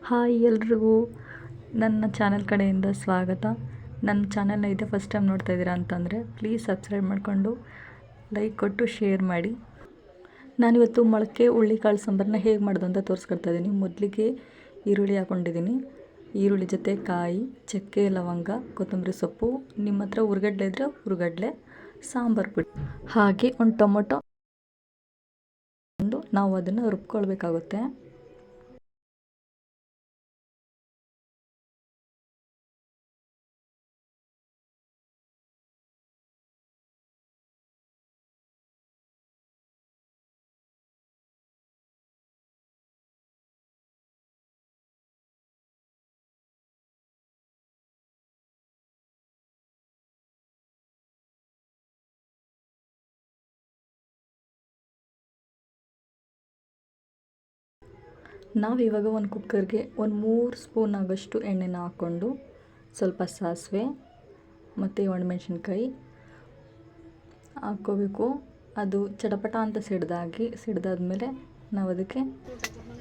Hi ಎಲ್ರಿಗೂ ನನ್ನ channel ಕಡೆಯಿಂದ ಸ್ವಾಗತ. ನನ್ನ ಚಾನಲ್ನ ಇದೇ ಫಸ್ಟ್ ಟೈಮ್ ನೋಡ್ತಾ ಇದ್ದೀರಾ ಅಂತಂದರೆ ಪ್ಲೀಸ್ ಸಬ್ಸ್ಕ್ರೈಬ್ ಮಾಡಿಕೊಂಡು ಲೈಕ್ ಕೊಟ್ಟು ಶೇರ್ ಮಾಡಿ. ನಾನಿವತ್ತು ಮೊಳಕೆ ಹುಳ್ಳಿಕಾಳು ಸಾಂಬಾರನ್ನ ಹೇಗೆ ಮಾಡೋದು ಅಂತ ತೋರಿಸ್ಕೊಡ್ತಾ ಇದ್ದೀನಿ. ಮೊದಲಿಗೆ ಈರುಳ್ಳಿ ಹಾಕ್ಕೊಂಡಿದ್ದೀನಿ. ಈರುಳ್ಳಿ ಜೊತೆ ಕಾಯಿ, ಚಕ್ಕೆ, ಲವಂಗ, ಕೊತ್ತಂಬರಿ ಸೊಪ್ಪು, ನಿಮ್ಮ ಹತ್ರ ಹುರ್ಗಡ್ಲೆ ಇದ್ದರೆ ಹುರ್ಗಡ್ಲೆ, ಸಾಂಬಾರು ಪುಡಿ, ಹಾಗೆ ಒಂದು ಟೊಮೊಟೊ ನಾವು ಅದನ್ನು ರುಬ್ಕೊಳ್ಬೇಕಾಗುತ್ತೆ. ನಾವು ಇವಾಗ ಒಂದು ಕುಕ್ಕರ್ಗೆ ಒಂದು 3 ಸ್ಪೂನ್ ಆಗೋಷ್ಟು ಎಣ್ಣೆನ ಹಾಕ್ಕೊಂಡು ಸ್ವಲ್ಪ ಸಾಸಿವೆ ಮತ್ತು ಒಣಮೆಣಸಿನ್ಕಾಯಿ ಹಾಕ್ಕೋಬೇಕು. ಅದು ಚಟಪಟ ಅಂತ ಸಿಡ್ದಾದ್ಮೇಲೆ ನಾವು ಅದಕ್ಕೆ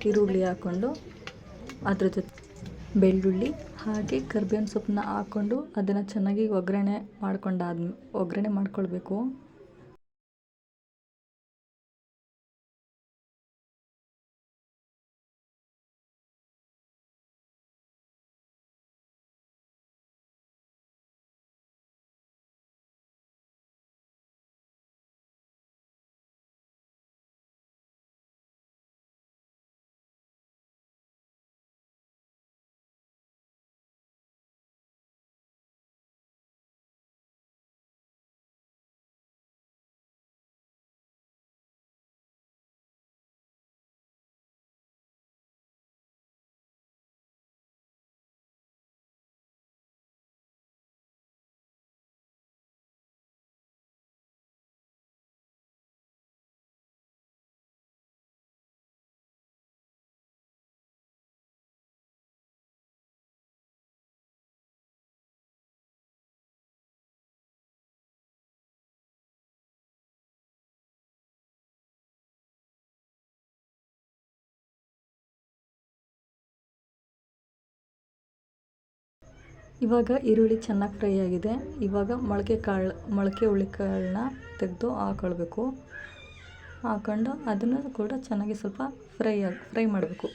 ಈರುಳ್ಳಿ ಹಾಕ್ಕೊಂಡು ಅದ್ರ ಜೊತೆ ಬೆಳ್ಳುಳ್ಳಿ ಹಾಗೆ ಕರಿಬೇವಿನ ಸೊಪ್ಪನ್ನ ಹಾಕ್ಕೊಂಡು ಅದನ್ನು ಚೆನ್ನಾಗಿ ಒಗ್ಗರಣೆ ಮಾಡ್ಕೊಳ್ಬೇಕು. ಇವಾಗ ಈರುಳ್ಳಿ ಚೆನ್ನಾಗಿ ಫ್ರೈ ಆಗಿದೆ. ಇವಾಗ ಮೊಳಕೆ ಹುಳ್ಳಿಕಾಳನ್ನ ತೆಗೆದು ಹಾಕ್ಕೊಳ್ಬೇಕು. ಹಾಕ್ಕೊಂಡು ಅದನ್ನು ಕೂಡ ಚೆನ್ನಾಗಿ ಸ್ವಲ್ಪ ಫ್ರೈ ಮಾಡಬೇಕು.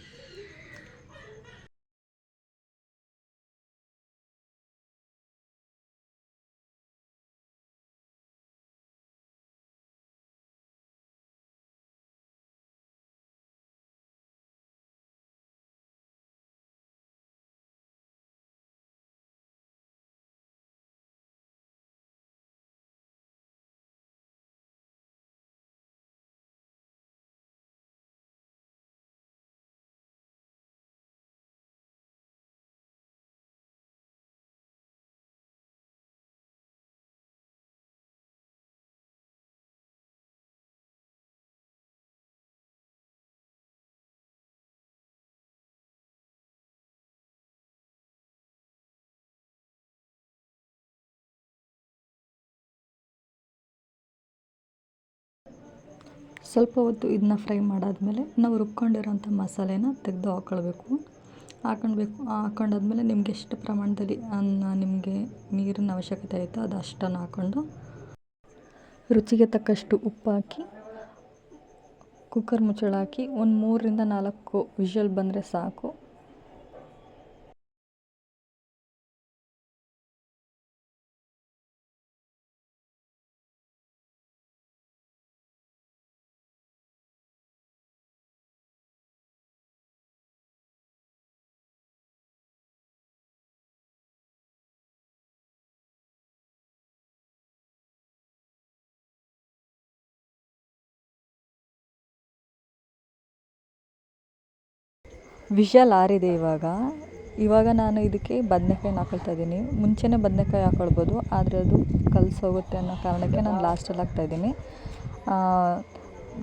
ಸ್ವಲ್ಪ ಹೊತ್ತು ಇದನ್ನ ಫ್ರೈ ಮಾಡಾದಮೇಲೆ ನಾವು ರುಬ್ಕೊಂಡಿರೋಂಥ ಮಸಾಲೆನ ತೆಗೆದು ಹಾಕ್ಕೊಂಡಾದ್ಮೇಲೆ ನಿಮ್ಗೆ ಎಷ್ಟು ಪ್ರಮಾಣದಲ್ಲಿ ನಿಮಗೆ ನೀರಿನ ಅವಶ್ಯಕತೆ ಆಯಿತೋ ಅದು ಅಷ್ಟನ್ನು ಹಾಕ್ಕೊಂಡು ರುಚಿಗೆ ತಕ್ಕಷ್ಟು ಉಪ್ಪು ಹಾಕಿ ಕುಕ್ಕರ್ ಮುಚ್ಚಳ ಹಾಕಿ ಒಂದು 3ರಿಂದ 4 ವಿಷಲ್ ಬಂದರೆ ಸಾಕು. ವಿಷಲ್ ಆರಿದೆ. ಇವಾಗ ನಾನು ಇದಕ್ಕೆ ಬದನೆಕಾಯಿನ ಹಾಕೊಳ್ತಾ ಇದ್ದೀನಿ. ಮುಂಚೆನೇ ಬದನೆಕಾಯಿ ಹಾಕ್ಕೊಳ್ಬೋದು, ಆದರೆ ಅದು ಕಲಸೋಗುತ್ತೆ ಅನ್ನೋ ಕಾರಣಕ್ಕೆ ನಾನು ಲಾಸ್ಟಲ್ಲಿ ಹಾಕ್ತಾಯಿದ್ದೀನಿ.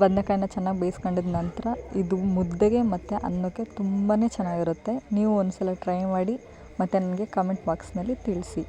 ಬದನೆಕಾಯಿನ ಚೆನ್ನಾಗಿ ಬೇಯಿಸ್ಕೊಂಡಿದ ನಂತರ ಇದು ಮುದ್ದೆಗೆ ಮತ್ತು ಅನ್ನಕ್ಕೆ ತುಂಬಾ ಚೆನ್ನಾಗಿರುತ್ತೆ. ನೀವು ಒಂದು ಸಲ ಟ್ರೈ ಮಾಡಿ ಮತ್ತು ನನಗೆ ಕಮೆಂಟ್ ಬಾಕ್ಸ್ನಲ್ಲಿ ತಿಳಿಸಿ.